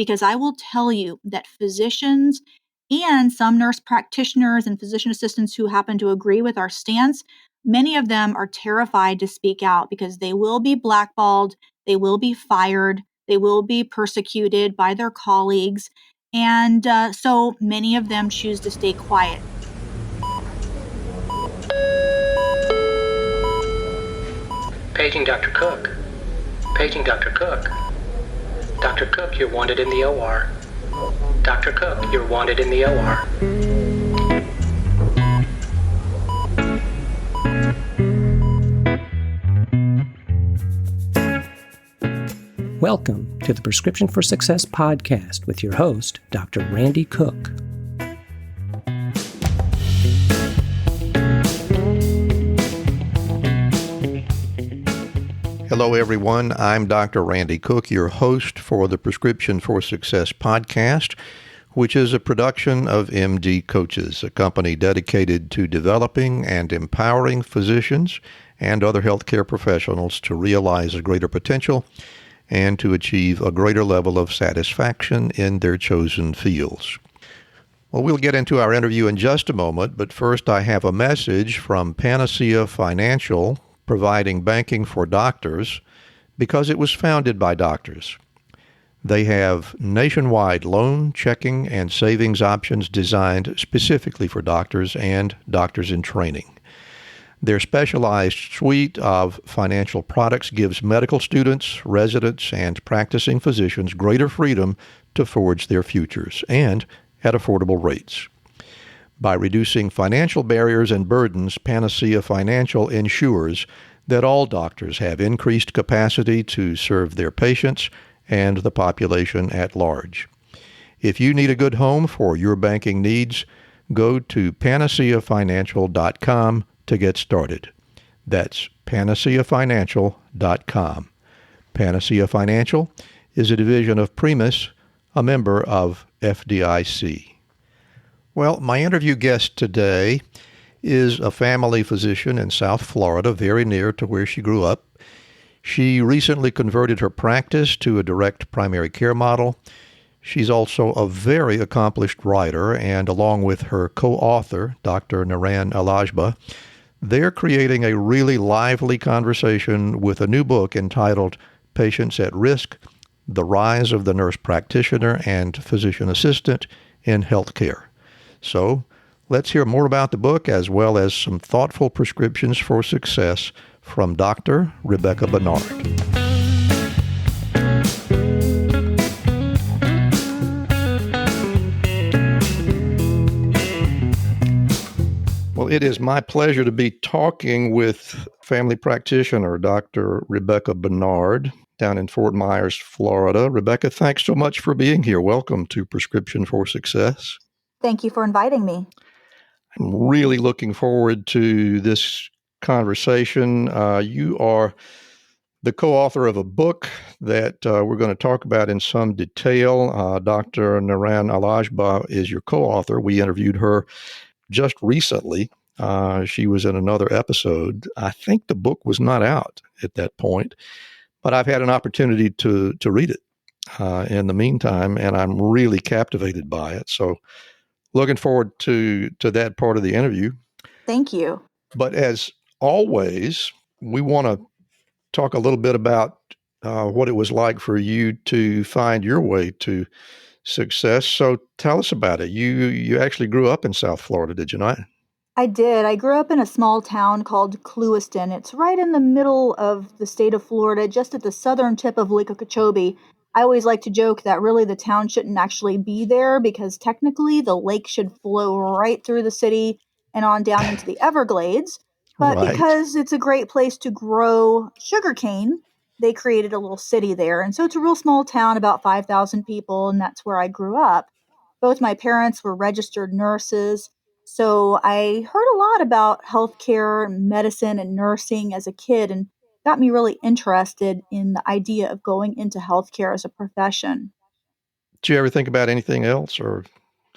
because I will tell you that physicians and some nurse practitioners and physician assistants who happen to agree with our stance, many of them are terrified to speak out because they will be blackballed, they will be fired, they will be persecuted by their colleagues, and so many of them choose to stay quiet. Paging Dr. Cook. Paging Dr. Cook. Dr. Cook, you're wanted in the OR. Dr. Cook, you're wanted in the OR. Welcome to the Prescription for Success podcast with your host, Dr. Randy Cook. Hello, everyone. I'm Dr. Randy Cook, your host for the Prescription for Success podcast, which is a production of MD Coaches, a company dedicated to developing and empowering physicians and other healthcare professionals to realize a greater potential and to achieve a greater level of satisfaction in their chosen fields. Well, we'll get into our interview in just a moment, but first I have a message from Panacea Financial, providing banking for doctors because it was founded by doctors. They have nationwide loan, checking, and savings options designed specifically for doctors and doctors in training. Their specialized suite of financial products gives medical students, residents, and practicing physicians greater freedom to forge their futures and at affordable rates. By reducing financial barriers and burdens, Panacea Financial ensures that all doctors have increased capacity to serve their patients and the population at large. If you need a good home for your banking needs, go to panaceafinancial.com to get started. That's panaceafinancial.com. Panacea Financial is a division of Primus, a member of FDIC. Well, my interview guest today is a family physician in South Florida, very near to where she grew up. She recently converted her practice to a direct primary care model. She's also a very accomplished writer, and along with her co-author, Dr. Naran Alajba, they're creating a really lively conversation with a new book entitled Patients at Risk: The Rise of the Nurse Practitioner and Physician Assistant in Healthcare. So let's hear more about the book as well as some thoughtful prescriptions for success from Dr. Rebekah Bernard. Well, it is my pleasure to be talking with family practitioner Dr. Rebekah Bernard down in Fort Myers, Florida. Rebekah, thanks so much for being here. Welcome to Prescription for Success. Thank you for inviting me. I'm really looking forward to this conversation. You are the co-author of a book that we're going to talk about in some detail. Dr. Naran Alajba is your co-author. We interviewed her just recently. She was in another episode. I think the book was not out at that point, but I've had an opportunity to read it in the meantime, and I'm really captivated by it. So looking forward to that part of the interview. Thank you. But as always, we want to talk a little bit about what it was like for you to find your way to success. So tell us about it. You actually grew up in South Florida, did you not? I did. I grew up in a small town called Clewiston. It's right in the middle of the state of Florida, just at the southern tip of Lake Okeechobee. I always like to joke that really the town shouldn't actually be there because technically the lake should flow right through the city and on down into the Everglades. But Right. because it's a great place to grow sugarcane, they created a little city there. And so it's a real small town, about 5,000 people, and that's where I grew up. Both my parents were registered nurses. So I heard a lot about healthcare, medicine, and nursing as a kid, and got me really interested in the idea of going into healthcare as a profession. Did you ever think about anything else, or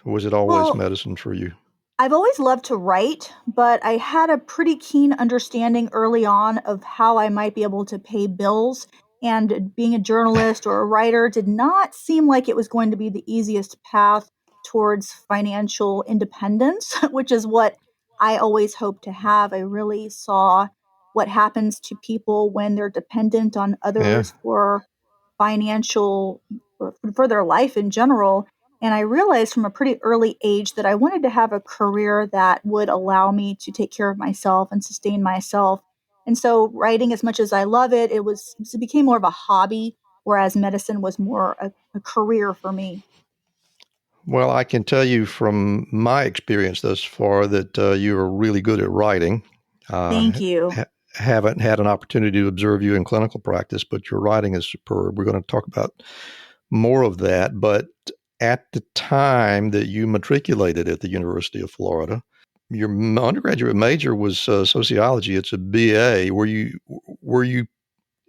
was it always Well, medicine for you? I've always loved to write, but I had a pretty keen understanding early on of how I might be able to pay bills And being a journalist or a writer did not seem like it was going to be the easiest path towards financial independence, which is what I always hoped to have. I really saw what happens to people when they're dependent on Yeah. others for financial, for their life in general. And I realized from a pretty early age that I wanted to have a career that would allow me to take care of myself and sustain myself. And so, writing, as much as I love it, it became more of a hobby, whereas medicine was more a career for me. Well, I can tell you from my experience thus far that you are really good at writing. Thank you. Haven't had an opportunity to observe you in clinical practice, but your writing is superb. We're going to talk about more of that. But at the time that you matriculated at the University of Florida, your undergraduate major was sociology. It's a BA. Were you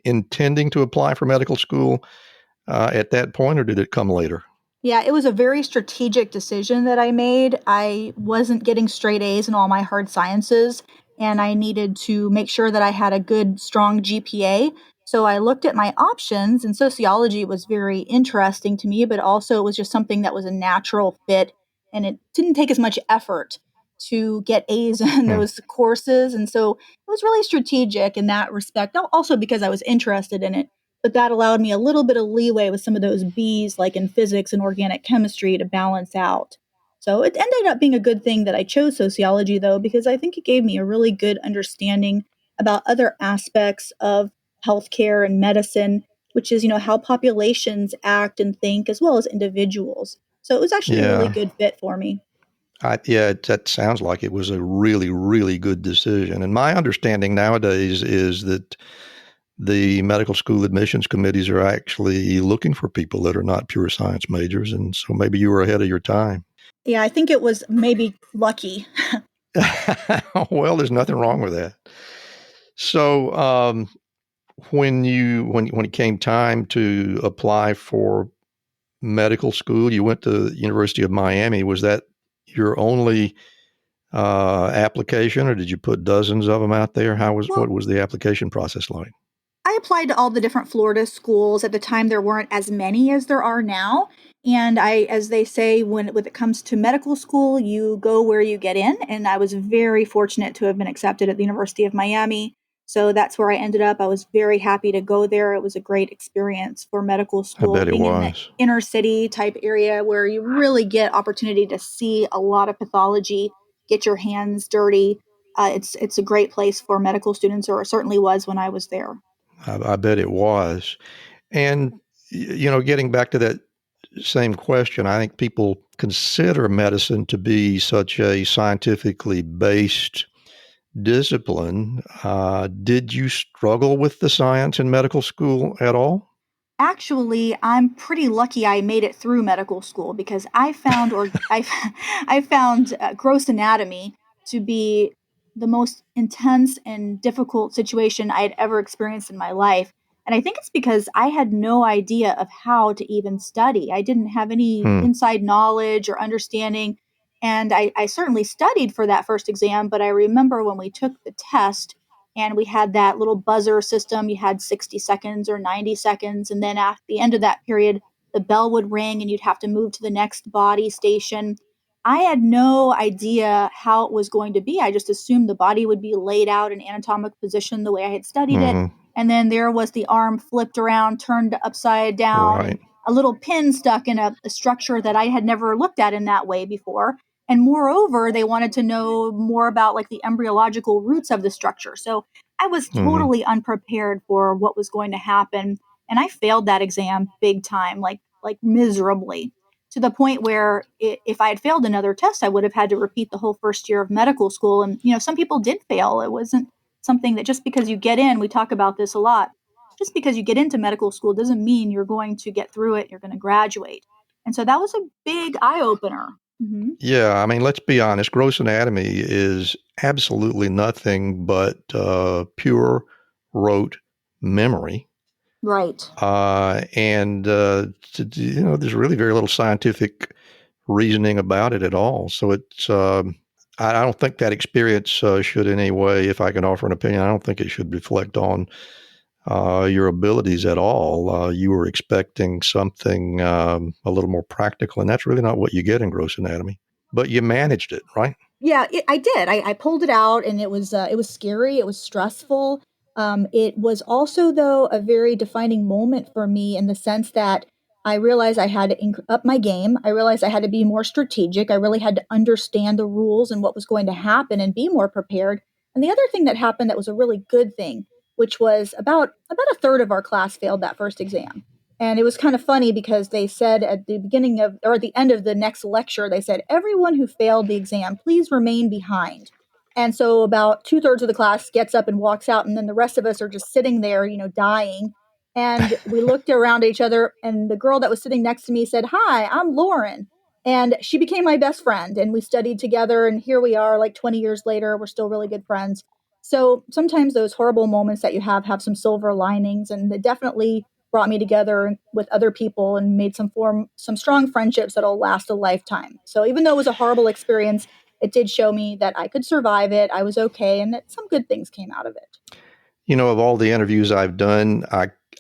intending to apply for medical school at that point, or did it come later? Yeah, it was a very strategic decision that I made. I wasn't getting straight A's in all my hard sciences, and I needed to make sure that I had a good, strong GPA. So I looked at my options, and sociology was very interesting to me, but also it was just something that was a natural fit, and it didn't take as much effort to get A's in Hmm. those courses. And so it was really strategic in that respect, also because I was interested in it, but that allowed me a little bit of leeway with some of those B's, like in physics and organic chemistry, to balance out. So it ended up being a good thing that I chose sociology, though, because I think it gave me a really good understanding about other aspects of healthcare and medicine, which is, how populations act and think as well as individuals. So it was actually a really Yeah. good fit for me. That sounds like it was a really, really good decision. And my understanding nowadays is that the medical school admissions committees are actually looking for people that are not pure science majors. And so maybe you were ahead of your time. Yeah, I think it was maybe lucky. Well, there's nothing wrong with that. So when it came time to apply for medical school, you went to the University of Miami. Was that your only application, or did you put dozens of them out there? What Well, was the application process like? I applied to all the different Florida schools. At the time, there weren't as many as there are now. And as they say, when it comes to medical school, you go where you get in. And I was very fortunate to have been accepted at the University of Miami. So that's where I ended up. I was very happy to go there. It was a great experience for medical I school, bet it being in the was. inner city type area where you really get opportunity to see a lot of pathology, get your hands dirty. It's a great place for medical students, or it certainly was when I was there. I bet it was. And, getting back to that same question, I think people consider medicine to be such a scientifically based discipline. Did you struggle with the science in medical school at all? Actually, I'm pretty lucky I made it through medical school because I found gross anatomy to be the most intense and difficult situation I had ever experienced in my life. And I think it's because I had no idea of how to even study. I didn't have any Hmm. inside knowledge or understanding. And I certainly studied for that first exam, but I remember when we took the test, and we had that little buzzer system. You had 60 seconds or 90 seconds. And then at the end of that period, the bell would ring and you'd have to move to the next body station. I had no idea how it was going to be. I just assumed the body would be laid out in anatomic position the way I had studied it. Mm-hmm. And then there was the arm flipped around, turned upside down, and Right. a little pin stuck in a structure that I had never looked at in that way before. And moreover, they wanted to know more about like the embryological roots of the structure. So I was Mm-hmm. totally unprepared for what was going to happen. And I failed that exam big time, like miserably, to the point where if I had failed another test, I would have had to repeat the whole first year of medical school. And, some people did fail. It wasn't something that just because you get in, we talk about this a lot, just because you get into medical school doesn't mean you're going to get through it, you're going to graduate. And so that was a big eye opener. Mm-hmm. Yeah, I mean, let's be honest. Gross anatomy is absolutely nothing but pure rote memory. Right. There's really very little scientific reasoning about it at all. So I don't think that experience should in any way, if I can offer an opinion, I don't think it should reflect on your abilities at all. You were expecting something a little more practical, and that's really not what you get in gross anatomy. But you managed it, right? Yeah, I did. I pulled it out, and it was scary. It was stressful. It was also, though, a very defining moment for me in the sense that I realized I had to up my game. I realized I had to be more strategic. I really had to understand the rules and what was going to happen and be more prepared. And the other thing that happened that was a really good thing, which was about a third of our class failed that first exam. And it was kind of funny because they said at the beginning of, or at the end of the next lecture, they said, everyone who failed the exam, please remain behind. And so about two-thirds of the class gets up and walks out, and then the rest of us are just sitting there, dying. And we looked around at each other, and the girl that was sitting next to me said, "Hi, I'm Lauren." And she became my best friend, and we studied together. And here we are, like 20 years later, we're still really good friends. So sometimes those horrible moments that you have some silver linings, and it definitely brought me together with other people and made some strong friendships that'll last a lifetime. So even though it was a horrible experience, it did show me that I could survive it. I was okay, and that some good things came out of it. Of all the interviews I've done,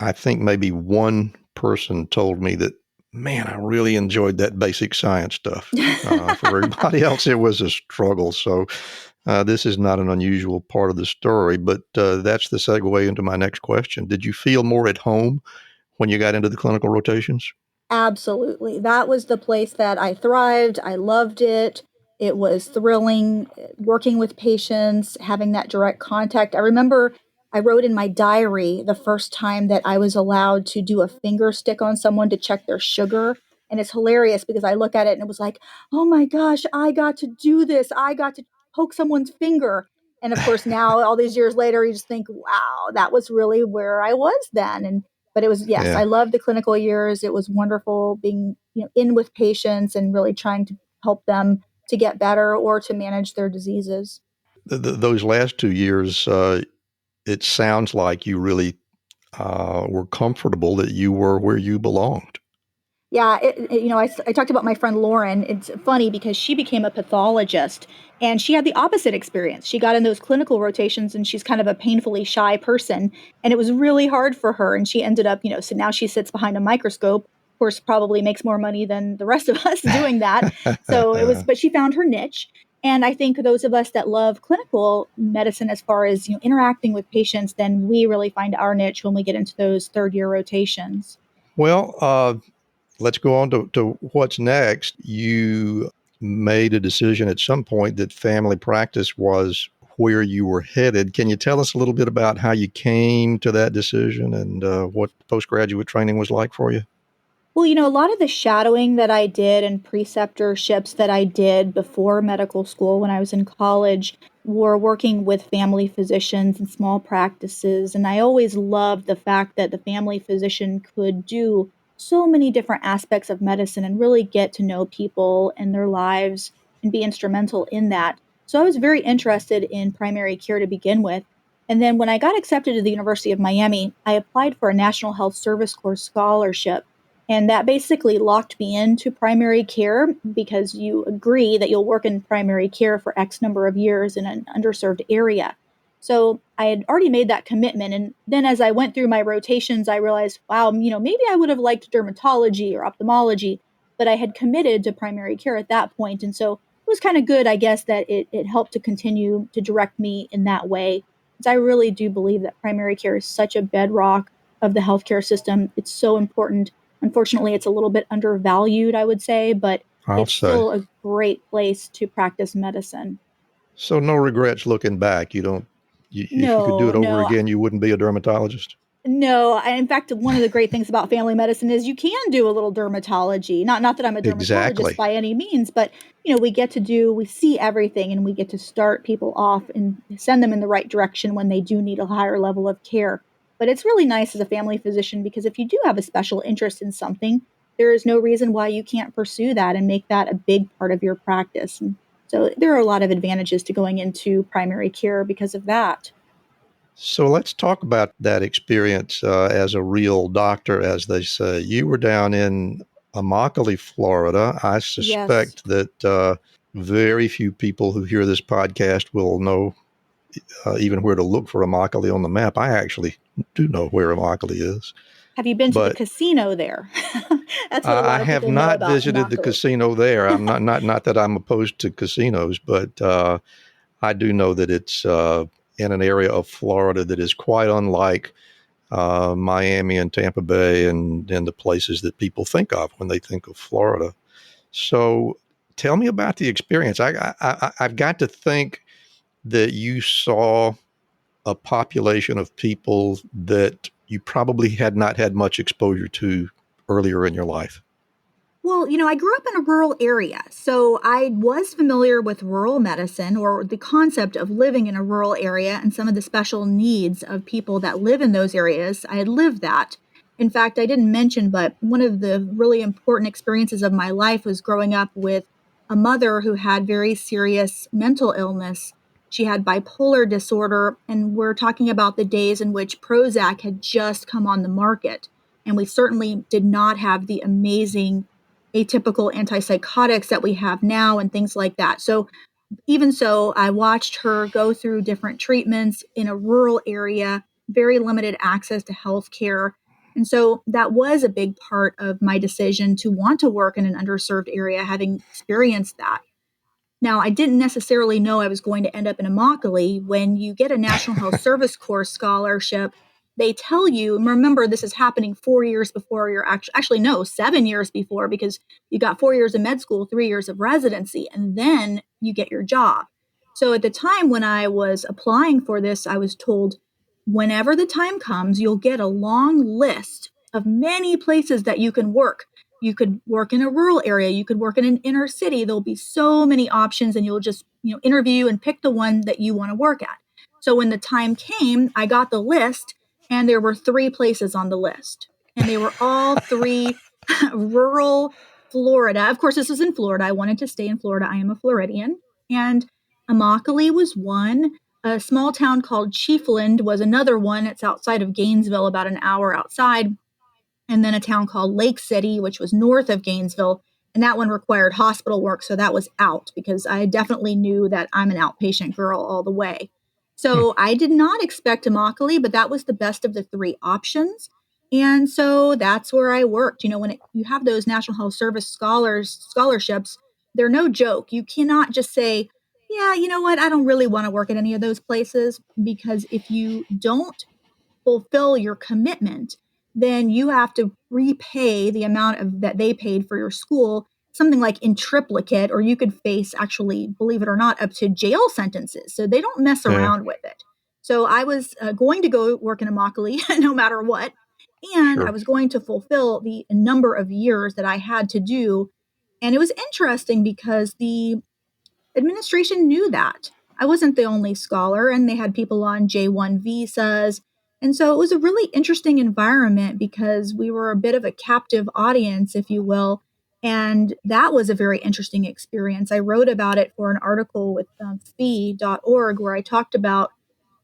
I think maybe one person told me that, man, I really enjoyed that basic science stuff. For everybody else, it was a struggle. So this is not an unusual part of the story, but that's the segue into my next question. Did you feel more at home when you got into the clinical rotations? Absolutely. That was the place that I thrived. I loved it. It was thrilling working with patients, having that direct contact. I remember I wrote in my diary the first time that I was allowed to do a finger stick on someone to check their sugar. And it's hilarious because I look at it and it was like, oh my gosh, I got to do this. I got to poke someone's finger. And of course, now all these years later, you just think, wow, that was really where I was then. But it was, yes, Yeah. I loved the clinical years. It was wonderful being, in with patients and really trying to help them to get better or to manage their diseases. Those last 2 years, it sounds like you really were comfortable that you were where you belonged. Yeah, I talked about my friend Lauren. It's funny because she became a pathologist and she had the opposite experience. She got in those clinical rotations and she's kind of a painfully shy person. And it was really hard for her. And she ended up, so now she sits behind a microscope, of course, probably makes more money than the rest of us doing that. So but she found her niche. And I think those of us that love clinical medicine, as far as, interacting with patients, then we really find our niche when we get into those third year rotations. Well, let's go on to what's next. You made a decision at some point that family practice was where you were headed. Can you tell us a little bit about how you came to that decision and what postgraduate training was like for you? Well, a lot of the shadowing that I did and preceptorships that I did before medical school when I was in college were working with family physicians and small practices. And I always loved the fact that the family physician could do so many different aspects of medicine and really get to know people and their lives and be instrumental in that. So I was very interested in primary care to begin with. And then when I got accepted to the University of Miami, I applied for a National Health Service Corps scholarship. And that basically locked me into primary care because you agree that you'll work in primary care for X number of years in an underserved area. So I had already made that commitment. And then as I went through my rotations, I realized, wow, maybe I would have liked dermatology or ophthalmology, but I had committed to primary care at that point. And so it was kind of good, I guess, that it helped to continue to direct me in that way. Because I really do believe that primary care is such a bedrock of the healthcare system. It's so important. Unfortunately, it's a little bit undervalued, I would say, but I'll it's say. still a great place to practice medicine. So no regrets looking back. If you could do No, it over no, again, you wouldn't be a dermatologist. no. In fact, one of the great things about family medicine is you can do a little dermatology. Not that I'm a dermatologist Exactly. by any means, but we see everything and we get to start people off and send them in the right direction when they do need a higher level of care. But it's really nice as a family physician because if you do have a special interest in something, there is no reason why you can't pursue that and make that a big part of your practice. And so there are a lot of advantages to going into primary care because of that. So let's talk about that experience as a real doctor, as they say. You were down in Immokalee, Florida. I Yes. suspect that very few people who hear this podcast will know even where to look for Immokalee on the map. I actually do know where Immokalee is. Have you been to the But casino there? That's what a I lot of have people know not about visited the Immokalee. casino there. I'm not that I'm opposed to casinos, but I do know that it's in an area of Florida that is quite unlike Miami and Tampa Bay and the places that people think of when they think of Florida. So tell me about the experience. I've got to think that you saw a population of people that you probably had not had much exposure to earlier in your life. Well, I grew up in a rural area, so I was familiar with rural medicine or the concept of living in a rural area and some of the special needs of people that live in those areas. I had lived that. In fact, I didn't mention, but one of the really important experiences of my life was growing up with a mother who had very serious mental illness. She had bipolar disorder, and we're talking about the days in which Prozac had just come on the market. And we certainly did not have the amazing atypical antipsychotics that we have now and things like that. So even so, I watched her go through different treatments in a rural area, very limited access to health care. And so that was a big part of my decision to want to work in an underserved area, having experienced that. Now, I didn't necessarily know I was going to end up in Immokalee. When you get a National Health Service Corps scholarship, they tell you, and remember, this is happening 4 years before you're actually, no, 7 years before, because you got 4 years of med school, 3 years of residency, and then you get your job. So at the time when I was applying for this, I was told, whenever the time comes, you'll get a long list of many places that you can work. You could work in a rural area. You could work in an inner city. There'll be so many options, and you'll just, interview and pick the one that you want to work at. So when the time came, I got the list, and there were 3 places on the list, and they were all 3 rural Florida. Of course, this is in Florida. I wanted to stay in Florida. I am a Floridian, and Immokalee was one. A small town called Chiefland was another one. It's outside of Gainesville, about an hour outside, and then a town called Lake City, which was north of Gainesville. And that one required hospital work. So that was out because I definitely knew that I'm an outpatient girl all the way. So I did not expect Immokalee, but that was the best of the 3 options. And so that's where I worked. When you have those National Health Service scholarships, they're no joke. You cannot just say, yeah, you know what? I don't really want to work at any of those places, because if you don't fulfill your commitment, then you have to repay the amount of that they paid for your school, something like in triplicate, or you could face, actually, believe it or not, up to jail sentences. So they don't mess Yeah, around with it. So I was going to go work in Immokalee no matter what. And I sure. was going to fulfill the number of years that I had to do. And it was interesting because the administration knew that. I wasn't the only scholar, and they had people on J1 visas. And so it was a really interesting environment because we were a bit of a captive audience, if you will. And that was a very interesting experience. I wrote about it for an article with fee.org, where I talked about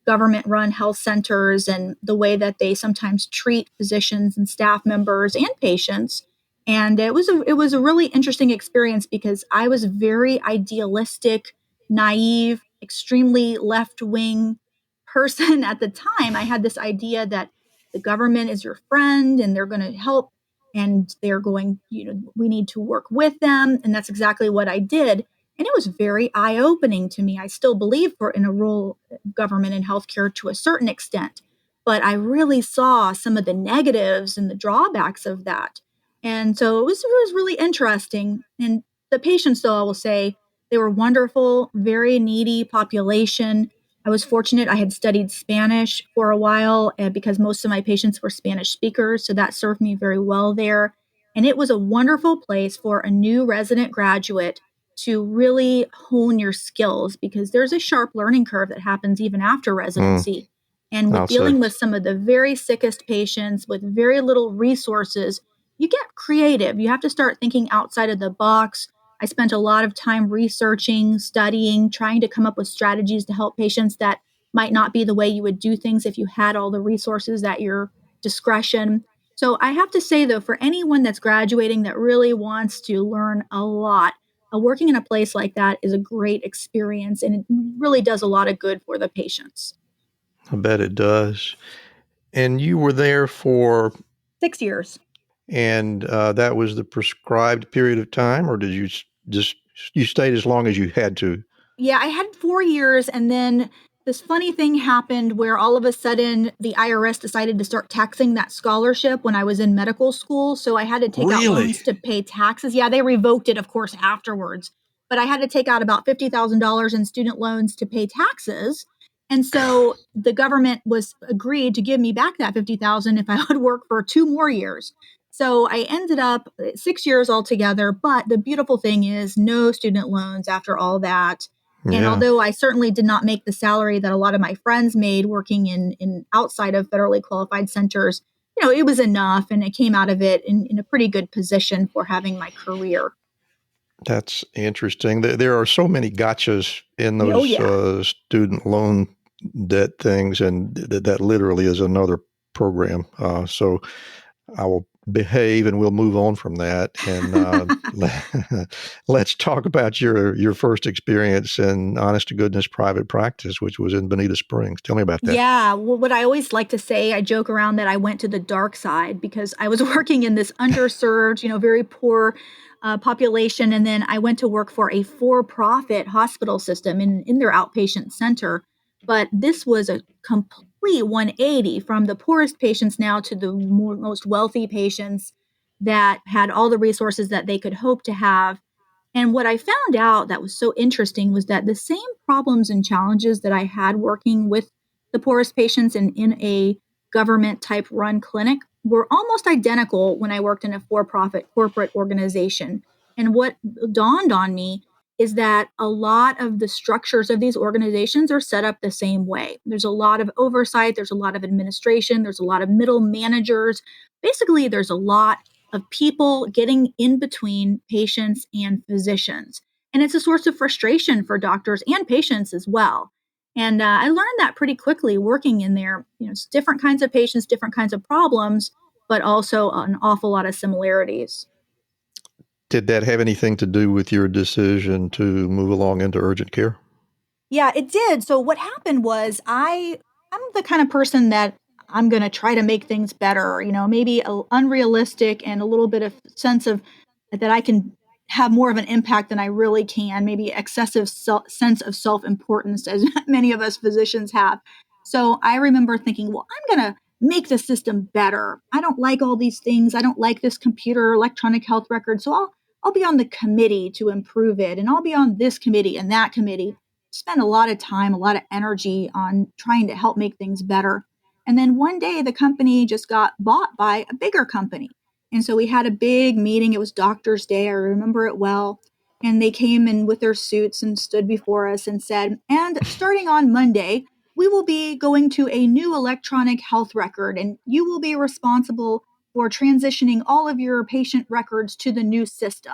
government run health centers and the way that they sometimes treat physicians and staff members and patients. And it was a really interesting experience because I was very idealistic, naive, extremely left wing person at the time. I had this idea that the government is your friend and they're going to help, and we need to work with them. And that's exactly what I did. And it was very eye opening to me. I still believe in a rural government and healthcare to a certain extent, but I really saw some of the negatives and the drawbacks of that. And so it was really interesting. And the patients, though, I will say, they were wonderful, very needy population. I was fortunate. I had studied Spanish for a while because most of my patients were Spanish speakers. So that served me very well there. And it was a wonderful place for a new resident graduate to really hone your skills, because there's a sharp learning curve that happens even after Mm, residency. And with I'll say. dealing with some of the very sickest patients with very little resources, you get creative. You have to start thinking outside of the box. I spent a lot of time researching, studying, trying to come up with strategies to help patients that might not be the way you would do things if you had all the resources at your discretion. So I have to say, though, for anyone that's graduating that really wants to learn a lot, working in a place like that is a great experience, and it really does a lot of good for the patients. I bet it does. And you were there for 6 years. And that was the prescribed period of time, or did you just you stayed as long as you had to? Yeah, I had 4 years, and then this funny thing happened where all of a sudden the IRS decided to start taxing that scholarship when I was in medical school. So I had to take out Really? loans to pay taxes. Yeah, they revoked it, of course, afterwards. But I had to take out about $50,000 in student loans to pay taxes. And so the government was agreed to give me back that 50,000 if I would work for 2 more years. So I ended up 6 years altogether. But the beautiful thing is no student loans after all that. And Yeah, although I certainly did not make the salary that a lot of my friends made working in outside of federally qualified centers, it was enough, and I came out of it in a pretty good position for having my career. that's interesting. There are so many gotchas in Oh, those yeah. student loan debt things, and that literally is another program. So I will behave, and we'll move on from that. And let's talk about your first experience in honest to goodness private practice, which was in Bonita Springs. Tell me about that. Yeah, well, what I always like to say, I joke around that I went to the dark side because I was working in this underserved, very poor population. And then I went to work for a for-profit hospital system in their outpatient center. But this was a complete 180 from the poorest patients now to the most wealthy patients that had all the resources that they could hope to have. And what I found out that was so interesting was that the same problems and challenges that I had working with the poorest patients in a government type run clinic were almost identical when I worked in a for profit corporate organization. And what dawned on me is that a lot of the structures of these organizations are set up the same way. There's a lot of oversight, there's a lot of administration, there's a lot of middle managers. Basically, there's a lot of people getting in between patients and physicians. And it's a source of frustration for doctors and patients as well. And I learned that pretty quickly working in there. It's different kinds of patients, different kinds of problems, but also an awful lot of similarities. Did that have anything to do with your decision to move along into urgent care? Yeah, it did. So what happened was I'm the kind of person that I'm going to try to make things better, maybe unrealistic and a little bit of sense of that I can have more of an impact than I really can, maybe excessive sense of self-importance as many of us physicians have. So I remember thinking, well, I'm going to make the system better. I don't like all these things. I don't like this computer electronic health record. So I'll be on the committee to improve it, and I'll be on this committee and that committee. Spend a lot of time, a lot of energy on trying to help make things better. And then one day the company just got bought by a bigger company. And so we had a big meeting. It was Doctor's Day. I remember it well. And they came in with their suits and stood before us and said, and starting on Monday, we will be going to a new electronic health record, and you will be responsible for transitioning all of your patient records to the new system.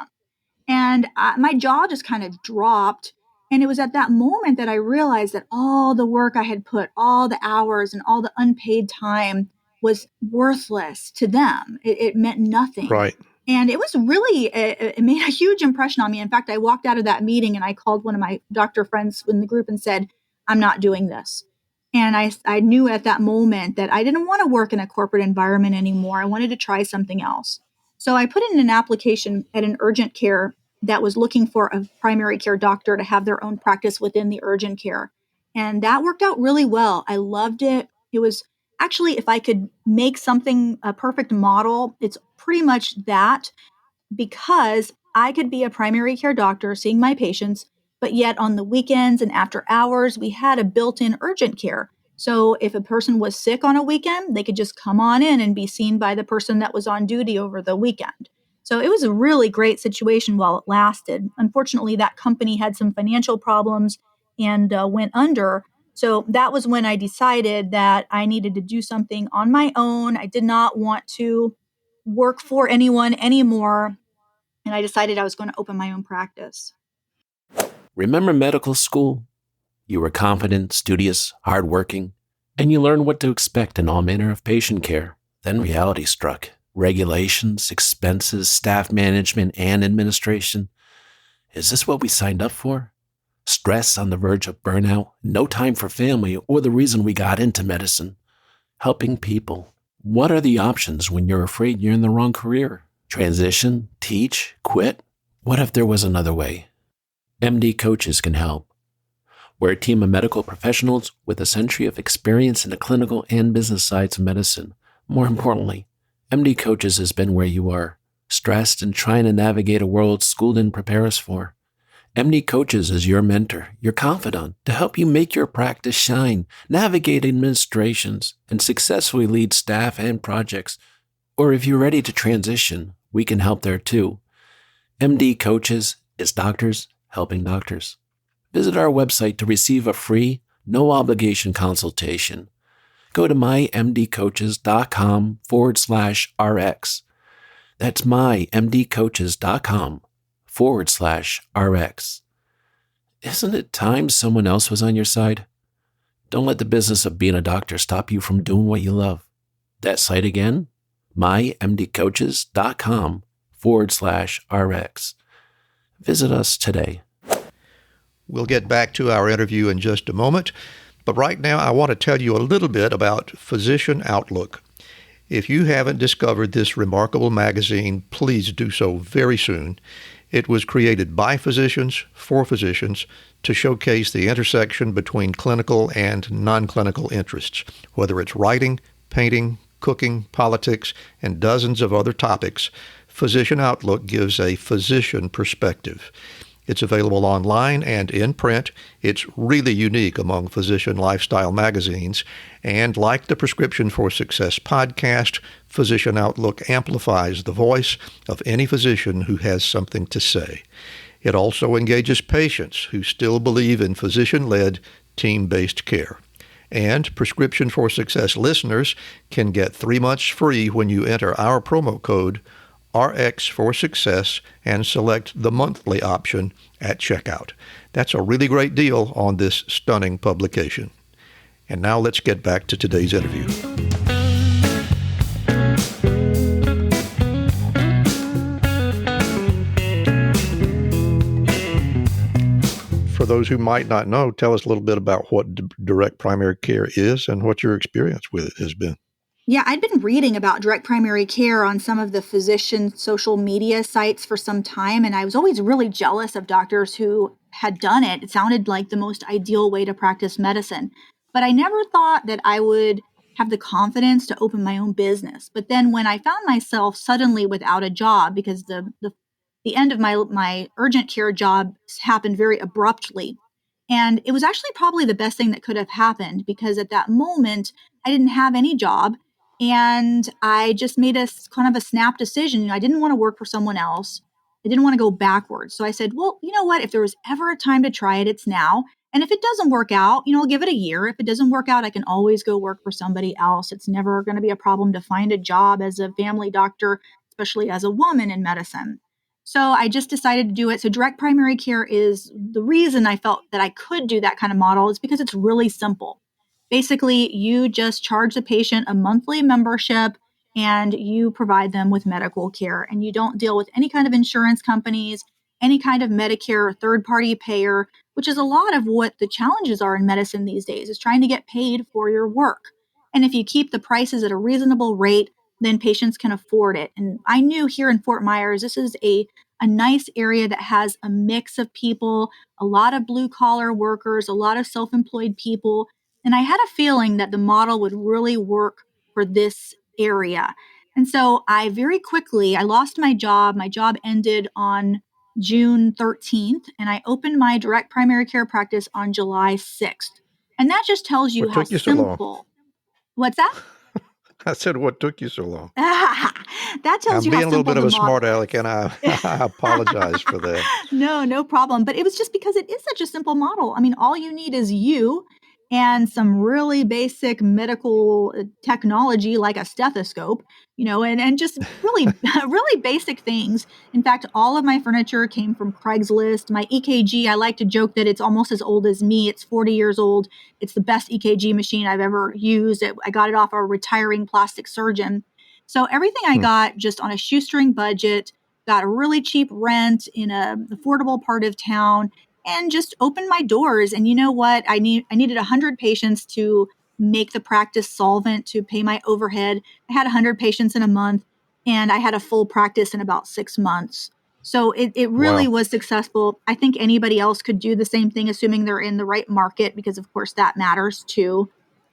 And my jaw just kind of dropped. And it was at that moment that I realized that all the work I had put, all the hours and all the unpaid time was worthless to them. It meant nothing. Right. And it was really, it made a huge impression on me. In fact, I walked out of that meeting and I called one of my doctor friends in the group and said, I'm not doing this. And I knew at that moment that I didn't want to work in a corporate environment anymore. I wanted to try something else. So I put in an application at an urgent care that was looking for a primary care doctor to have their own practice within the urgent care. And that worked out really well. I loved it. It was actually, if I could make something a perfect model, it's pretty much that, because I could be a primary care doctor seeing my patients, but yet on the weekends and after hours, we had a built-in urgent care. So if a person was sick on a weekend, they could just come on in and be seen by the person that was on duty over the weekend. So it was a really great situation while it lasted. Unfortunately, that company had some financial problems and went under. So that was when I decided that I needed to do something on my own. I did not want to work for anyone anymore. And I decided I was going to open my own practice. Remember medical school? You were confident, studious, hardworking, and you learned what to expect in all manner of patient care. Then reality struck. Regulations, expenses, staff management, and administration. Is this what we signed up for? Stress on the verge of burnout, no time for family, or the reason we got into medicine? Helping people. What are the options when you're afraid you're in the wrong career? Transition, teach, quit? What if there was another way? MD Coaches can help. We're a team of medical professionals with a century of experience in the clinical and business sides of medicine. More importantly, MD Coaches has been where you are, stressed and trying to navigate a world school didn't prepare us for. MD Coaches is your mentor, your confidant, to help you make your practice shine, navigate administrations, and successfully lead staff and projects. Or if you're ready to transition, we can help there too. MD Coaches is doctors helping doctors. Visit our website to receive a free, no-obligation consultation. Go to mymdcoaches.com/RX. That's mymdcoaches.com/RX. Isn't it time someone else was on your side? Don't let the business of being a doctor stop you from doing what you love. That site again, mymdcoaches.com/RX. Visit us today. We'll get back to our interview in just a moment, but right now I want to tell you a little bit about Physician Outlook. If you haven't discovered this remarkable magazine, please do so very soon. It was created by physicians for physicians to showcase the intersection between clinical and non-clinical interests, whether it's writing, painting, cooking, politics, and dozens of other topics. Physician Outlook gives a physician perspective. It's available online and in print. It's really unique among physician lifestyle magazines. And like the Prescription for Success podcast, Physician Outlook amplifies the voice of any physician who has something to say. It also engages patients who still believe in physician-led, team-based care. And Prescription for Success listeners can get 3 months free when you enter our promo code RX for Success and select the monthly option at checkout. That's a really great deal on this stunning publication. And now let's get back to today's interview. For those who might not know, tell us a little bit about what direct primary care is and what your experience with it has been. Yeah, I'd been reading about direct primary care on some of the physician social media sites for some time, and I was always really jealous of doctors who had done it. It sounded like the most ideal way to practice medicine. But I never thought that I would have the confidence to open my own business. But then when I found myself suddenly without a job, because the end of my urgent care job happened very abruptly, and it was actually probably the best thing that could have happened, because at that moment I didn't have any job. And I just made a kind of a snap decision. I didn't want to work for someone else. I didn't want to go backwards. So I said, well, you know what? If there was ever a time to try it, it's now. And if it doesn't work out, I'll give it a year. If it doesn't work out, I can always go work for somebody else. It's never going to be a problem to find a job as a family doctor, especially as a woman in medicine. So I just decided to do it. So direct primary care is the reason I felt that I could do that kind of model, is because it's really simple. Basically, you just charge the patient a monthly membership and you provide them with medical care, and you don't deal with any kind of insurance companies, any kind of Medicare or third-party payer, which is a lot of what the challenges are in medicine these days, is trying to get paid for your work. And if you keep the prices at a reasonable rate, then patients can afford it. And I knew here in Fort Myers, this is a nice area that has a mix of people, a lot of blue-collar workers, a lot of self-employed people. And I had a feeling that the model would really work for this area. And so I lost my job. My job ended on June 13th, and I opened my direct primary care practice on July 6th. And that just tells you What how took you so long? simple. What's that? I said, what took you so long? That tells I'm you being how a little simple bit of the a model smart aleck, is. and I apologize for that. No problem. But it was just because it is such a simple model. I mean, all you need is you and some really basic medical technology like a stethoscope, and just really, really basic things. In fact, all of my furniture came from Craigslist. My EKG, I like to joke that it's almost as old as me. It's 40 years old. It's the best EKG machine I've ever used. I got it off a retiring plastic surgeon. So everything I got just on a shoestring budget, got a really cheap rent in a affordable part of town, and just opened my doors. And you know what? I needed 100 patients to make the practice solvent to pay my overhead. I had 100 patients in a month, and I had a full practice in about 6 months. So it really Wow. was successful. I think anybody else could do the same thing, assuming they're in the right market, because of course that matters too.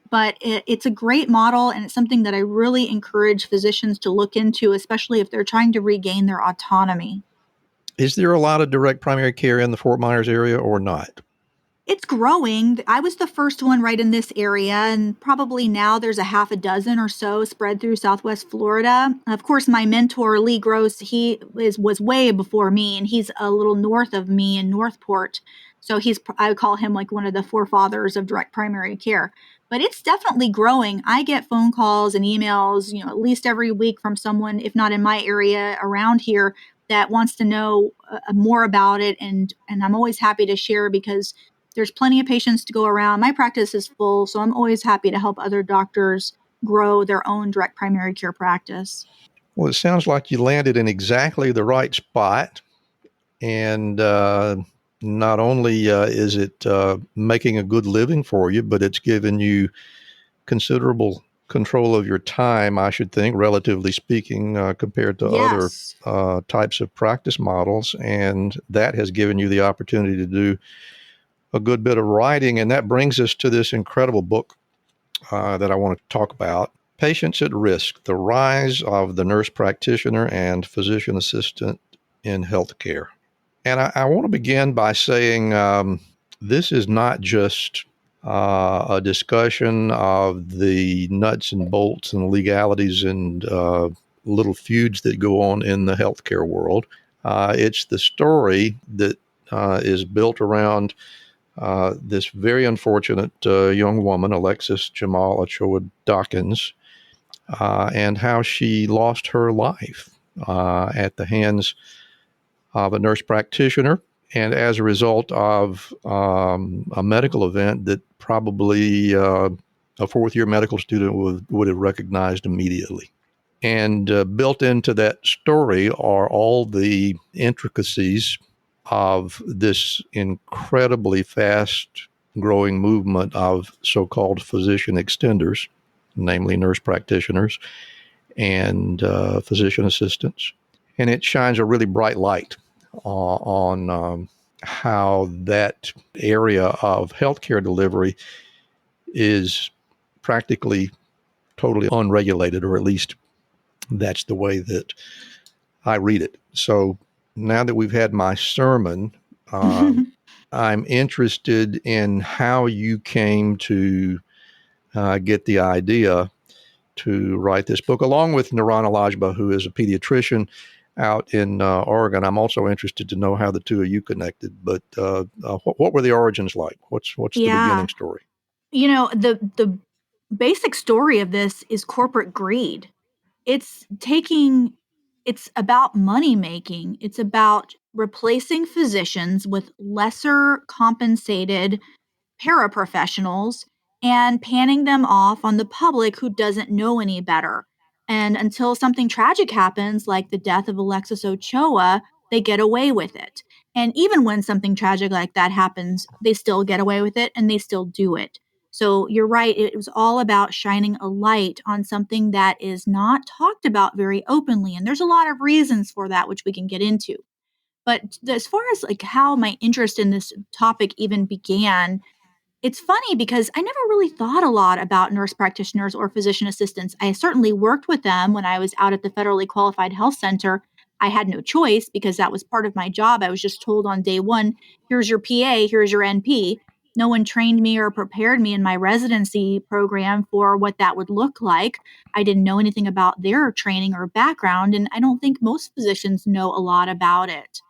But it's a great model, and it's something that I really encourage physicians to look into, especially if they're trying to regain their autonomy. Is there a lot of direct primary care in the Fort Myers area or not? It's growing. I was the first one right in this area, and probably now there's a half a dozen or so spread through Southwest Florida. Of course, my mentor, Lee Gross, was way before me, and he's a little north of me in Northport. So I would call him like one of the forefathers of direct primary care. But it's definitely growing. I get phone calls and emails, at least every week from someone, if not in my area, around here that wants to know more about it, and I'm always happy to share because there's plenty of patients to go around. My practice is full, so I'm always happy to help other doctors grow their own direct primary care practice. Well, it sounds like you landed in exactly the right spot. And not only is it making a good living for you, but it's given you considerable control of your time, I should think, relatively speaking, compared to other Yes. types of practice models. And that has given you the opportunity to do a good bit of writing. And that brings us to this incredible book that I want to talk about. Patients at Risk: The Rise of the Nurse Practitioner and Physician Assistant in Healthcare. And I want to begin by saying this is not just a discussion of the nuts and bolts and legalities and little feuds that go on in the healthcare world. It's the story that is built around this very unfortunate young woman, Alexis Jamal Ochoa Dawkins, and how she lost her life at the hands of a nurse practitioner, and as a result of a medical event that probably a fourth-year medical student would have recognized immediately. And built into that story are all the intricacies of this incredibly fast-growing movement of so-called physician extenders, namely nurse practitioners and physician assistants. And it shines a really bright light on how that area of healthcare delivery is practically totally unregulated, or at least that's the way that I read it. So now that we've had my sermon, I'm interested in how you came to get the idea to write this book, along with Naran Alajba, who is a pediatrician out in Oregon. I'm also interested to know how the two of you connected. But what were the origins like? What's the Yeah. beginning story? The basic story of this is corporate greed. It's taking it's about money making. It's about replacing physicians with lesser compensated paraprofessionals and panning them off on the public who doesn't know any better. And until something tragic happens, like the death of Alexis Ochoa, they get away with it. And even when something tragic like that happens, they still get away with it and they still do it. So you're right, it was all about shining a light on something that is not talked about very openly. And there's a lot of reasons for that, which we can get into. But as far as like how my interest in this topic even began, it's funny because I never really thought a lot about nurse practitioners or physician assistants. I certainly worked with them when I was out at the federally qualified health center. I had no choice because that was part of my job. I was just told on day one, here's your PA, here's your NP. No one trained me or prepared me in my residency program for what that would look like. I didn't know anything about their training or background, and I don't think most physicians know a lot about it.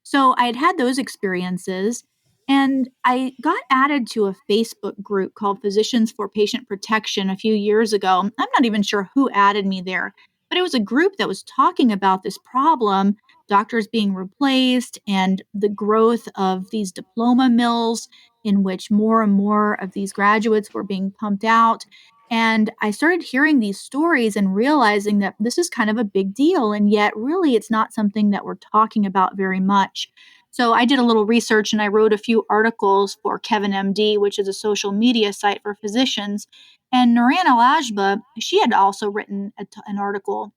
So I had those experiences, and I got added to a Facebook group called Physicians for Patient Protection a few years ago. I'm not even sure who added me there, but it was a group that was talking about this problem, doctors being replaced, and the growth of these diploma mills in which more and more of these graduates were being pumped out. And I started hearing these stories and realizing that this is kind of a big deal. And yet, really, it's not something that we're talking about very much. So I did a little research and I wrote a few articles for Kevin MD, which is a social media site for physicians. And Nuran Al-Ajba, she had also written an article,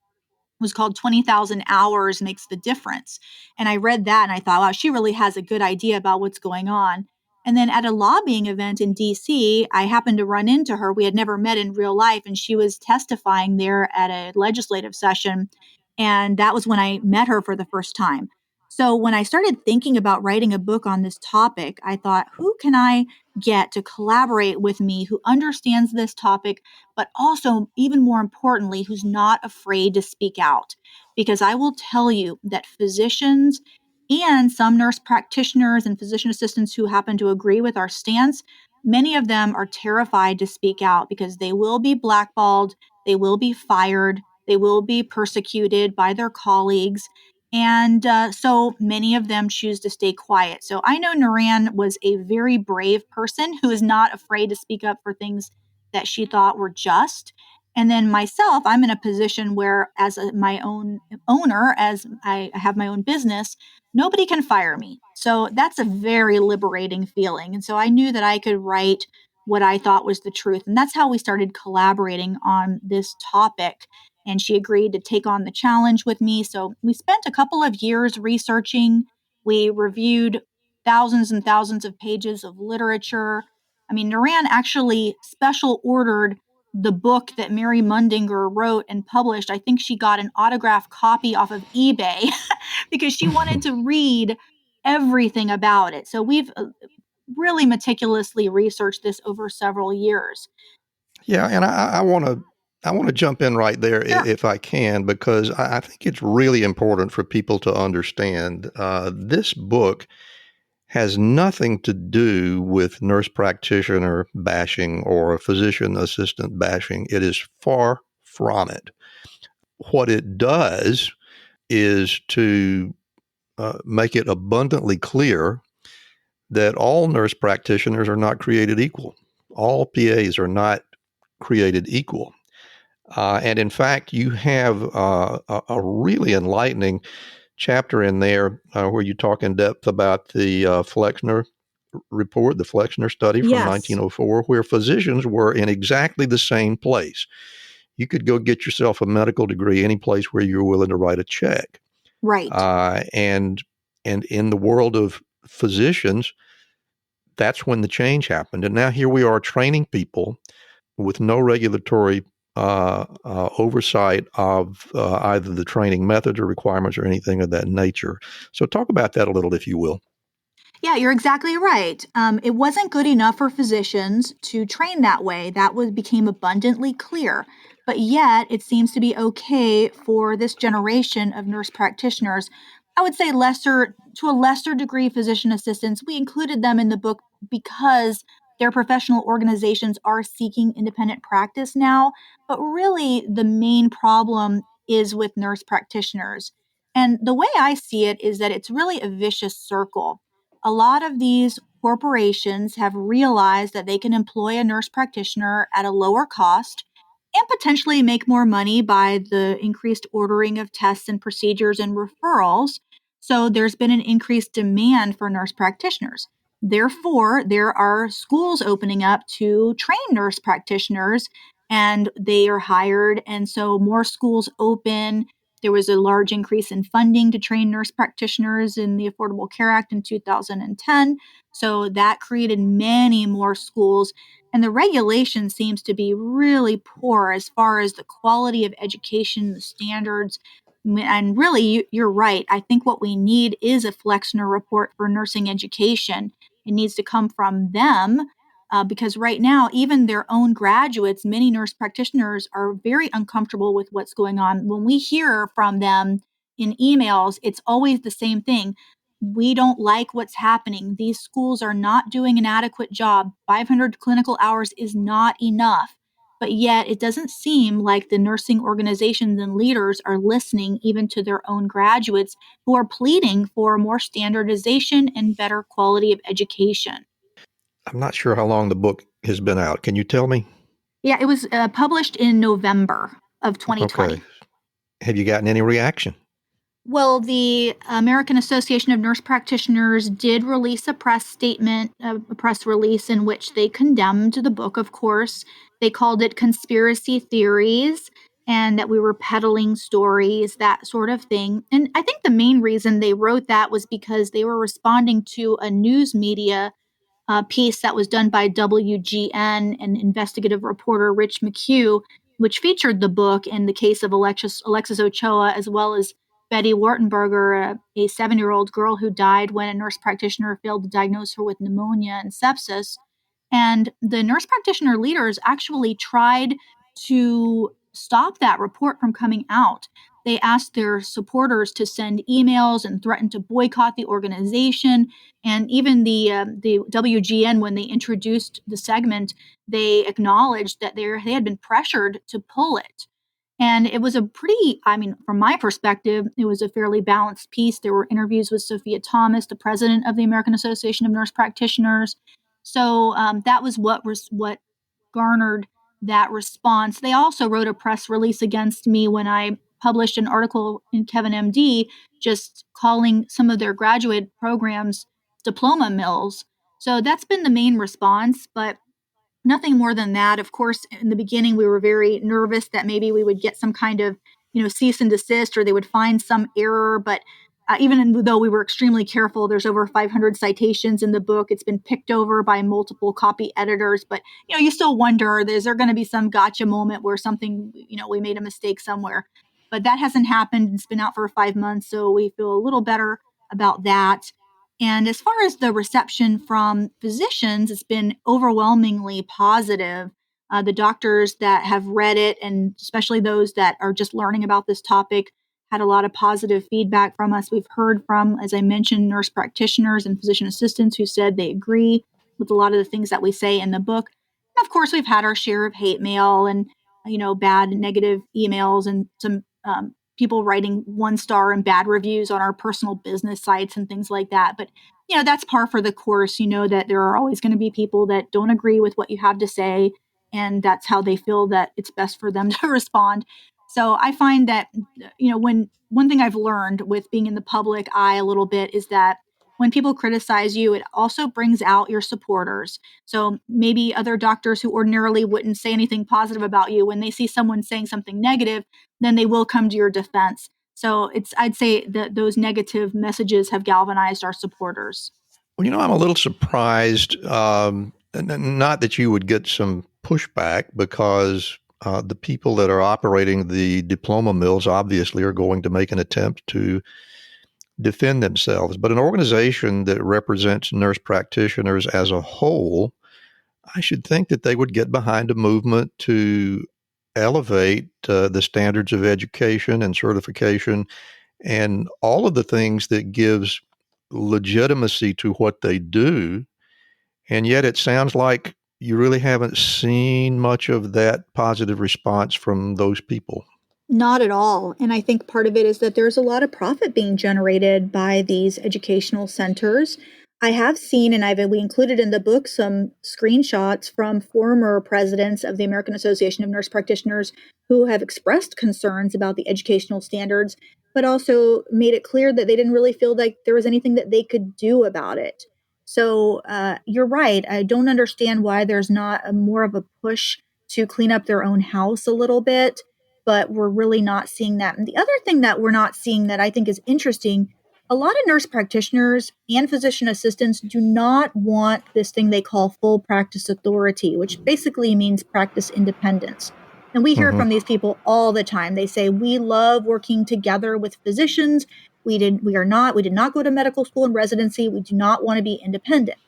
was called 20,000 Hours Makes the Difference. And I read that and I thought, wow, she really has a good idea about what's going on. And then at a lobbying event in DC, I happened to run into her. We had never met in real life, and she was testifying there at a legislative session. And that was when I met her for the first time. So when I started thinking about writing a book on this topic, I thought, who can I get to collaborate with me who understands this topic, but also, even more importantly, who's not afraid to speak out? Because I will tell you that physicians and some nurse practitioners and physician assistants who happen to agree with our stance, many of them are terrified to speak out because they will be blackballed, they will be fired, they will be persecuted by their colleagues. And so many of them choose to stay quiet. So I know Nuran was a very brave person who is not afraid to speak up for things that she thought were just. And then myself, I'm in a position where, as my own owner, as I have my own business, nobody can fire me. So that's a very liberating feeling. And so I knew that I could write what I thought was the truth. And that's how we started collaborating on this topic. And she agreed to take on the challenge with me. So we spent a couple of years researching. We reviewed thousands and thousands of pages of literature. I mean, Naran actually special ordered the book that Mary Mundinger wrote and published. I think she got an autographed copy off of eBay because she wanted to read everything about it. So we've really meticulously researched this over several years. Yeah, and I want to jump in right there Sure. if I can, because I think it's really important for people to understand this book has nothing to do with nurse practitioner bashing or physician assistant bashing. It is far from it. What it does is to make it abundantly clear that all nurse practitioners are not created equal. All PAs are not created equal. And in fact, you have a really enlightening chapter in there where you talk in depth about the Flexner report, the Flexner study from Yes. 1904, where physicians were in exactly the same place. You could go get yourself a medical degree any place where you're willing to write a check. Right. And in the world of physicians, that's when the change happened. And now here we are training people with no regulatory oversight of either the training methods or requirements or anything of that nature. So talk about that a little, if you will. Yeah, you're exactly right. It wasn't good enough for physicians to train that way. Became abundantly clear. But yet, it seems to be okay for this generation of nurse practitioners. I would say to a lesser degree, physician assistants. We included them in the book because their professional organizations are seeking independent practice now. But really, the main problem is with nurse practitioners. And the way I see it is that it's really a vicious circle. A lot of these corporations have realized that they can employ a nurse practitioner at a lower cost and potentially make more money by the increased ordering of tests and procedures and referrals. So there's been an increased demand for nurse practitioners. Therefore, there are schools opening up to train nurse practitioners and they are hired. And so more schools open. There was a large increase in funding to train nurse practitioners in the Affordable Care Act in 2010. So that created many more schools. And the regulation seems to be really poor as far as the quality of education, the standards. And really, you're right. I think what we need is a Flexner report for nursing education. It needs to come from them because right now, even their own graduates, many nurse practitioners are very uncomfortable with what's going on. When we hear from them in emails, it's always the same thing. We don't like what's happening. These schools are not doing an adequate job. 500 clinical hours is not enough. But yet, it doesn't seem like the nursing organizations and leaders are listening even to their own graduates who are pleading for more standardization and better quality of education. I'm not sure how long the book has been out. Can you tell me? Yeah, it was published in November of 2020. Okay. Have you gotten any reaction? Well, the American Association of Nurse Practitioners did release a press statement, a press release in which they condemned the book, of course. They called it conspiracy theories and that we were peddling stories, that sort of thing. And I think the main reason they wrote that was because they were responding to a news media piece that was done by WGN and investigative reporter Rich McHugh, which featured the book and the case of Alexis Ochoa, as well as Betty Wartenberger, a 7-year-old girl who died when a nurse practitioner failed to diagnose her with pneumonia and sepsis. And the nurse practitioner leaders actually tried to stop that report from coming out. They asked their supporters to send emails and threatened to boycott the organization. And even the WGN, when they introduced the segment, they acknowledged that they had been pressured to pull it. And it was a pretty, I mean, from my perspective, it was a fairly balanced piece. There were interviews with Sophia Thomas, the president of the American Association of Nurse Practitioners. So that was what garnered that response. They also wrote a press release against me when I published an article in Kevin MD just calling some of their graduate programs diploma mills. So that's been the main response, but nothing more than that. Of course, in the beginning, we were very nervous that maybe we would get some kind of, cease and desist, or they would find some error. But even though we were extremely careful, there's over 500 citations in the book. It's been picked over by multiple copy editors. But, you still wonder, is there going to be some gotcha moment where something, we made a mistake somewhere? But that hasn't happened. It's been out for 5 months. So we feel a little better about that. And as far as the reception from physicians, it's been overwhelmingly positive. The doctors that have read it, and especially those that are just learning about this topic, had a lot of positive feedback from us. We've heard from, as I mentioned, nurse practitioners and physician assistants who said they agree with a lot of the things that we say in the book. And of course, we've had our share of hate mail and, bad negative emails and some people writing 1-star and bad reviews on our personal business sites and things like that. But, that's par for the course. That there are always going to be people that don't agree with what you have to say. And that's how they feel that it's best for them to respond. So I find that, when one thing I've learned with being in the public eye a little bit is that when people criticize you, it also brings out your supporters. So maybe other doctors who ordinarily wouldn't say anything positive about you, when they see someone saying something negative, then they will come to your defense. So I'd say that those negative messages have galvanized our supporters. Well, I'm a little surprised, not that you would get some pushback, because the people that are operating the diploma mills obviously are going to make an attempt to defend themselves. But an organization that represents nurse practitioners as a whole, I should think that they would get behind a movement to elevate the standards of education and certification and all of the things that gives legitimacy to what they do. And yet it sounds like you really haven't seen much of that positive response from those people. Not at all. And I think part of it is that there's a lot of profit being generated by these educational centers. I have seen, and we included in the book some screenshots from former presidents of the American Association of Nurse Practitioners who have expressed concerns about the educational standards, but also made it clear that they didn't really feel like there was anything that they could do about it. So you're right. I don't understand why there's not more of a push to clean up their own house a little bit, but we're really not seeing that. And the other thing that we're not seeing that I think is interesting, a lot of nurse practitioners and physician assistants do not want this thing they call full practice authority, which basically means practice independence. And we hear from these people all the time. They say, we love working together with physicians. We did not go to medical school and residency. We do not want to be independent.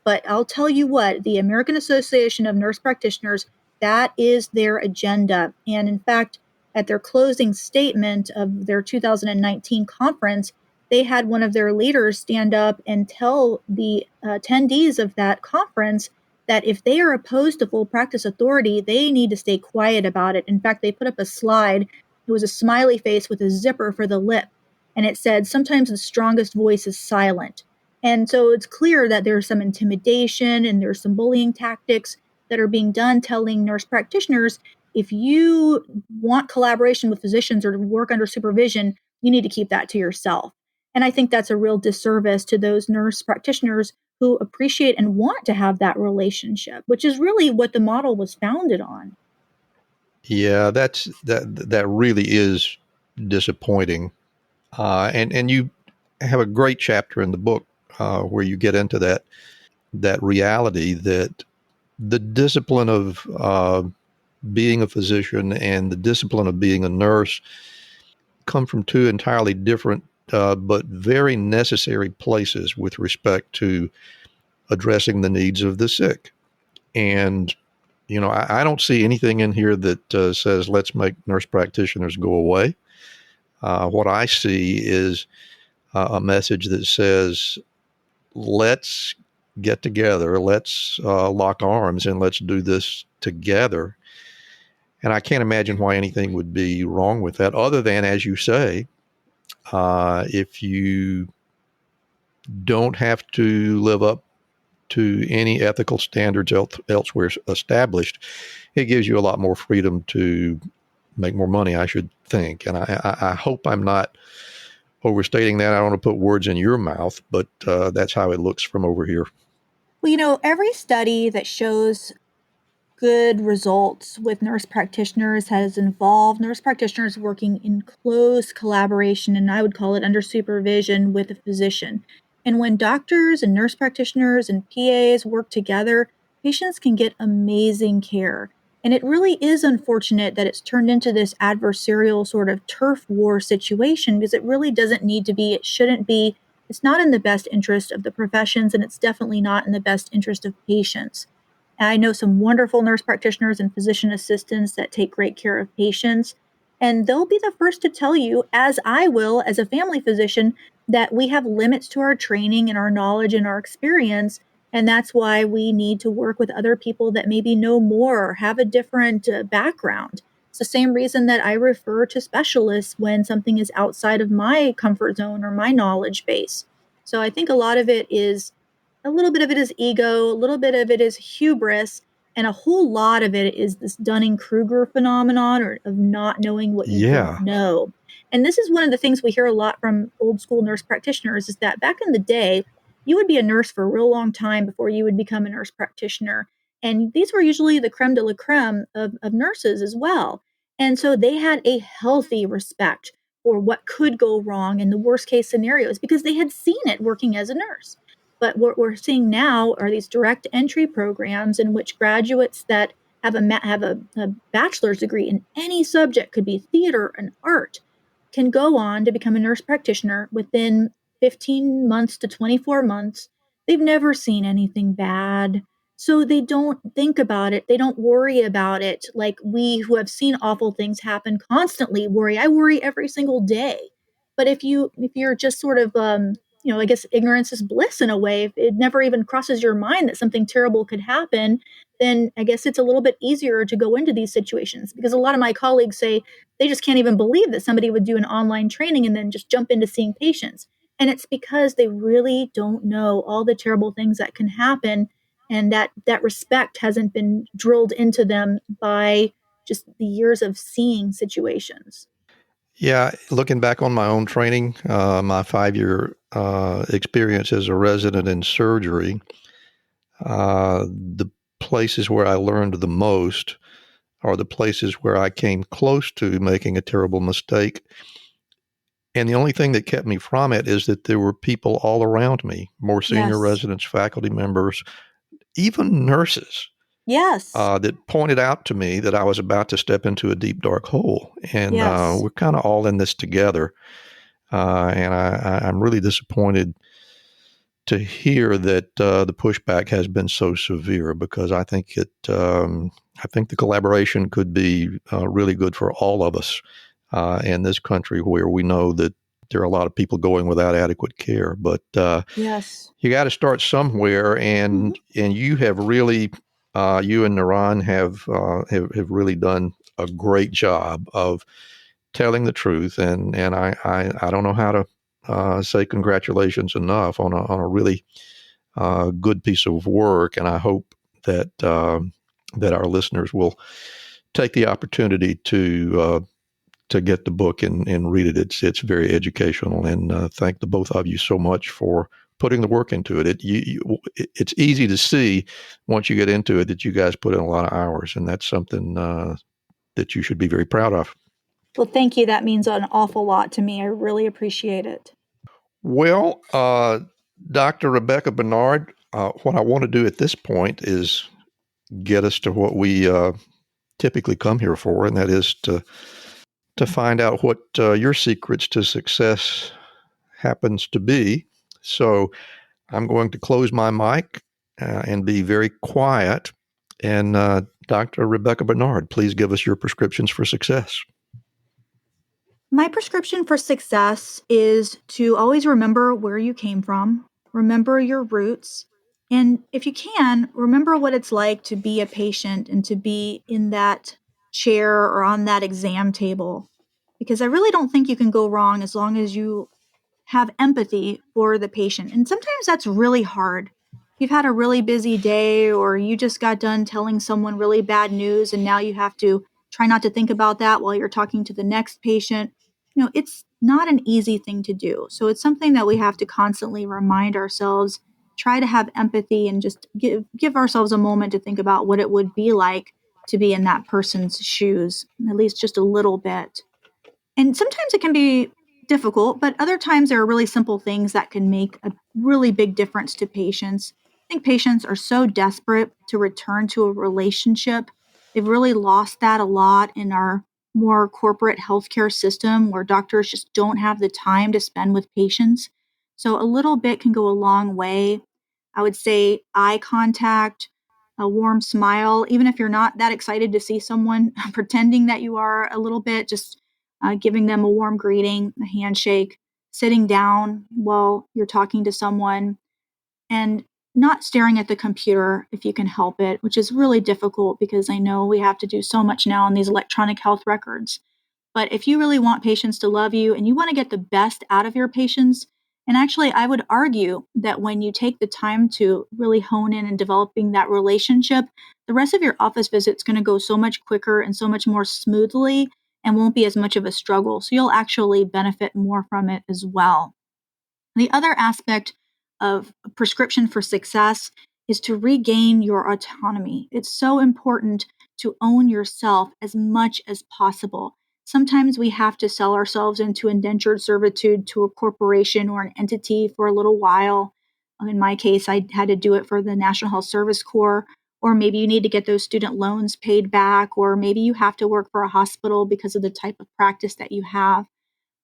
But I'll tell you what, the American Association of Nurse Practitioners, that is their agenda. And in fact, at their closing statement of their 2019 conference, they had one of their leaders stand up and tell the attendees of that conference that if they are opposed to full practice authority, they need to stay quiet about it. In fact, they put up a slide. It was a smiley face with a zipper for the lip. And it said, sometimes the strongest voice is silent. And so it's clear that there's some intimidation and there's some bullying tactics. that are being done telling nurse practitioners, if you want collaboration with physicians or to work under supervision, you need to keep that to yourself. And I think that's a real disservice to those nurse practitioners who appreciate and want to have that relationship, which is really what the model was founded on. Yeah, that really is disappointing. And you have a great chapter in the book where you get into that reality that the discipline of being a physician and the discipline of being a nurse come from two entirely different but very necessary places with respect to addressing the needs of the sick. And I don't see anything in here that says let's make nurse practitioners go away. What I see is a message that says let's get together, let's lock arms, and let's do this together. And I can't imagine why anything would be wrong with that, other than, as you say, if you don't have to live up to any ethical standards elsewhere established, it gives you a lot more freedom to make more money, I should think. And I hope I'm not overstating that. I don't want to put words in your mouth, but that's how it looks from over here. Well, every study that shows good results with nurse practitioners has involved nurse practitioners working in close collaboration, and I would call it under supervision with a physician. And when doctors and nurse practitioners and PAs work together, patients can get amazing care. And it really is unfortunate that it's turned into this adversarial sort of turf war situation, because it really doesn't need to be, it shouldn't be. It's not in the best interest of the professions, and it's definitely not in the best interest of patients. And I know some wonderful nurse practitioners and physician assistants that take great care of patients. And they'll be the first to tell you, as I will as a family physician, that we have limits to our training and our knowledge and our experience. And that's why we need to work with other people that maybe know more or have a different background. It's the same reason that I refer to specialists when something is outside of my comfort zone or my knowledge base. So I think a little bit of it is ego, a little bit of it is hubris, and a whole lot of it is this Dunning-Kruger phenomenon, or of not knowing what you don't know. And this is one of the things we hear a lot from old school nurse practitioners, is that back in the day, you would be a nurse for a real long time before you would become a nurse practitioner. And these were usually the creme de la creme of nurses as well. And so they had a healthy respect for what could go wrong in the worst case scenarios, because they had seen it working as a nurse. But what we're seeing now are these direct entry programs in which graduates that have a bachelor's degree in any subject, could be theater and art, can go on to become a nurse practitioner within 15 months to 24 months. They've never seen anything bad. So they don't think about it. They don't worry about it like we who have seen awful things happen constantly worry. I worry every single day. But if you're just sort of I guess ignorance is bliss in a way. If it never even crosses your mind that something terrible could happen, then I guess it's a little bit easier to go into these situations, because a lot of my colleagues say they just can't even believe that somebody would do an online training and then just jump into seeing patients. And it's because they really don't know all the terrible things that can happen, and that respect hasn't been drilled into them by just the years of seeing situations. Yeah, looking back on my own training, my 5-year experience as a resident in surgery, the places where I learned the most are the places where I came close to making a terrible mistake. And the only thing that kept me from it is that there were people all around me, more senior Yes. residents, faculty members, even nurses. Yes. That pointed out to me that I was about to step into a deep, dark hole. And Yes. we're kind of all in this together. And I'm really disappointed to hear that the pushback has been so severe, because I think I think the collaboration could be really good for all of us in this country, where we know that there are a lot of people going without adequate care. But Yes. you got to start somewhere, and you have really, you and Naran have really done a great job of telling the truth, and I don't know how to say congratulations enough on a really good piece of work, and I hope that that our listeners will take the opportunity to get the book and read it. It's very educational, and thank the both of you so much for putting the work into it. It's easy to see once you get into it that you guys put in a lot of hours, and that's something that you should be very proud of. Well, thank you. That means an awful lot to me. I really appreciate it. Well, Dr. Rebekah Bernard, what I want to do at this point is get us to what we typically come here for, and that is to find out what your secrets to success happens to be. So I'm going to close my mic and be very quiet. And Dr. Rebekah Bernard, please give us your prescriptions for success. My prescription for success is to always remember where you came from, remember your roots, and if you can, remember what it's like to be a patient and to be in that chair or on that exam table. Because I really don't think you can go wrong as long as you have empathy for the patient. And sometimes that's really hard. You've had a really busy day, or you just got done telling someone really bad news, and now you have to try not to think about that while you're talking to the next patient. It's not an easy thing to do. So it's something that we have to constantly remind ourselves, try to have empathy, and just give ourselves a moment to think about what it would be like to be in that person's shoes, at least just a little bit. And sometimes it can be difficult, but other times there are really simple things that can make a really big difference to patients. I think patients are so desperate to return to a relationship. They've really lost that a lot in our more corporate healthcare system where doctors just don't have the time to spend with patients. So a little bit can go a long way. I would say eye contact, a warm smile, even if you're not that excited to see someone, pretending that you are a little bit, just giving them a warm greeting, a handshake, sitting down while you're talking to someone, and not staring at the computer if you can help it, which is really difficult because I know we have to do so much now on these electronic health records. But if you really want patients to love you and you want to get the best out of your patients, and actually, I would argue that when you take the time to really hone in and developing that relationship, the rest of your office visit's going to go so much quicker and so much more smoothly and won't be as much of a struggle. So you'll actually benefit more from it as well. The other aspect of a prescription for success is to regain your autonomy. It's so important to own yourself as much as possible. Sometimes we have to sell ourselves into indentured servitude to a corporation or an entity for a little while. In my case, I had to do it for the National Health Service Corps, or maybe you need to get those student loans paid back, or maybe you have to work for a hospital because of the type of practice that you have.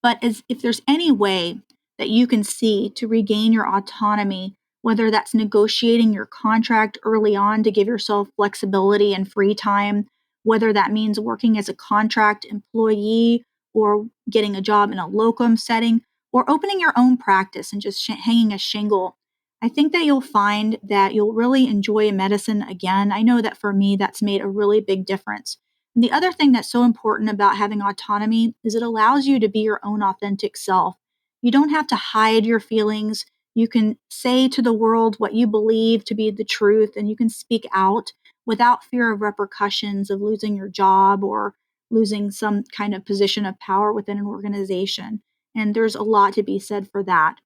But if there's any way that you can see to regain your autonomy, whether that's negotiating your contract early on to give yourself flexibility and free time, whether that means working as a contract employee or getting a job in a locum setting, or opening your own practice and just hanging a shingle, I think that you'll find that you'll really enjoy medicine again. I know that for me, that's made a really big difference. And the other thing that's so important about having autonomy is it allows you to be your own authentic self. You don't have to hide your feelings. You can say to the world what you believe to be the truth, and you can speak out without fear of repercussions of losing your job or losing some kind of position of power within an organization. And there's a lot to be said for that.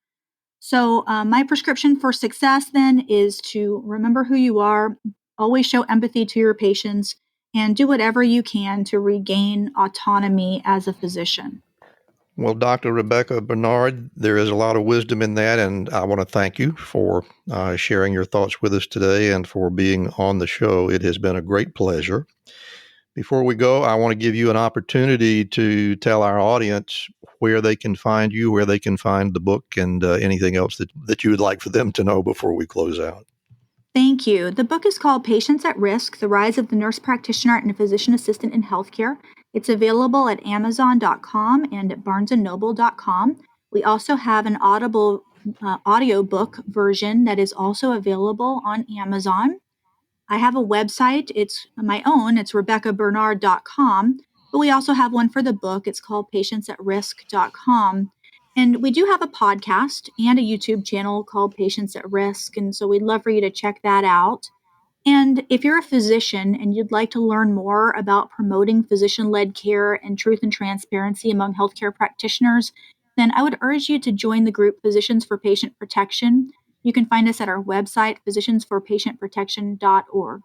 So my prescription for success then is to remember who you are, always show empathy to your patients, and do whatever you can to regain autonomy as a physician. Well, Dr. Rebekah Bernard, there is a lot of wisdom in that, and I want to thank you for sharing your thoughts with us today and for being on the show. It has been a great pleasure. Before we go, I want to give you an opportunity to tell our audience where they can find you, where they can find the book, and anything else that you would like for them to know before we close out. Thank you. The book is called Patients at Risk: The Rise of the Nurse Practitioner and Physician Assistant in Healthcare. It's available at Amazon.com and at BarnesandNoble.com. We also have an Audible audiobook version that is also available on Amazon. I have a website. It's my own. It's RebekahBernard.com. But we also have one for the book. It's called PatientsAtRisk.com. And we do have a podcast and a YouTube channel called Patients at Risk. And so we'd love for you to check that out. And if you're a physician and you'd like to learn more about promoting physician-led care and truth and transparency among healthcare practitioners, then I would urge you to join the group Physicians for Patient Protection. You can find us at our website, physiciansforpatientprotection.org.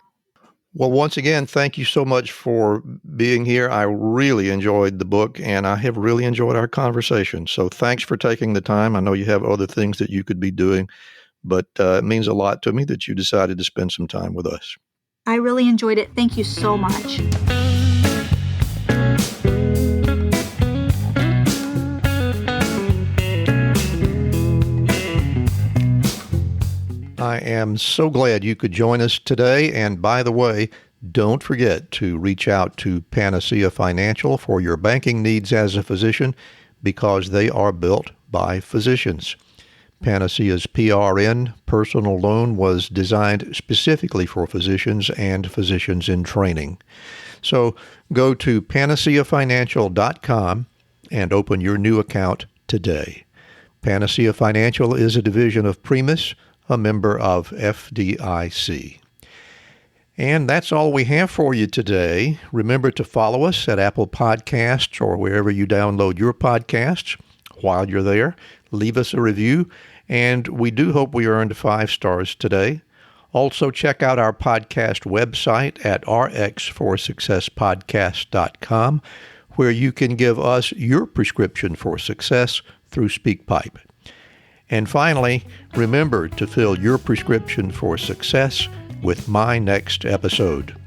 Well, once again, thank you so much for being here. I really enjoyed the book, and I have really enjoyed our conversation. So thanks for taking the time. I know you have other things that you could be doing, but it means a lot to me that you decided to spend some time with us. I really enjoyed it. Thank you so much. I am so glad you could join us today. And by the way, don't forget to reach out to Panacea Financial for your banking needs as a physician, because they are built by physicians. Panacea's PRN personal loan was designed specifically for physicians and physicians in training. So go to panaceafinancial.com and open your new account today. Panacea Financial is a division of Primus, a member of FDIC. And that's all we have for you today. Remember to follow us at Apple Podcasts or wherever you download your podcasts. While you're there, leave us a review, and we do hope we earned 5 stars today. Also, check out our podcast website at rxforsuccesspodcast.com, where you can give us your prescription for success through SpeakPipe. And finally, remember to fill your prescription for success with my next episode.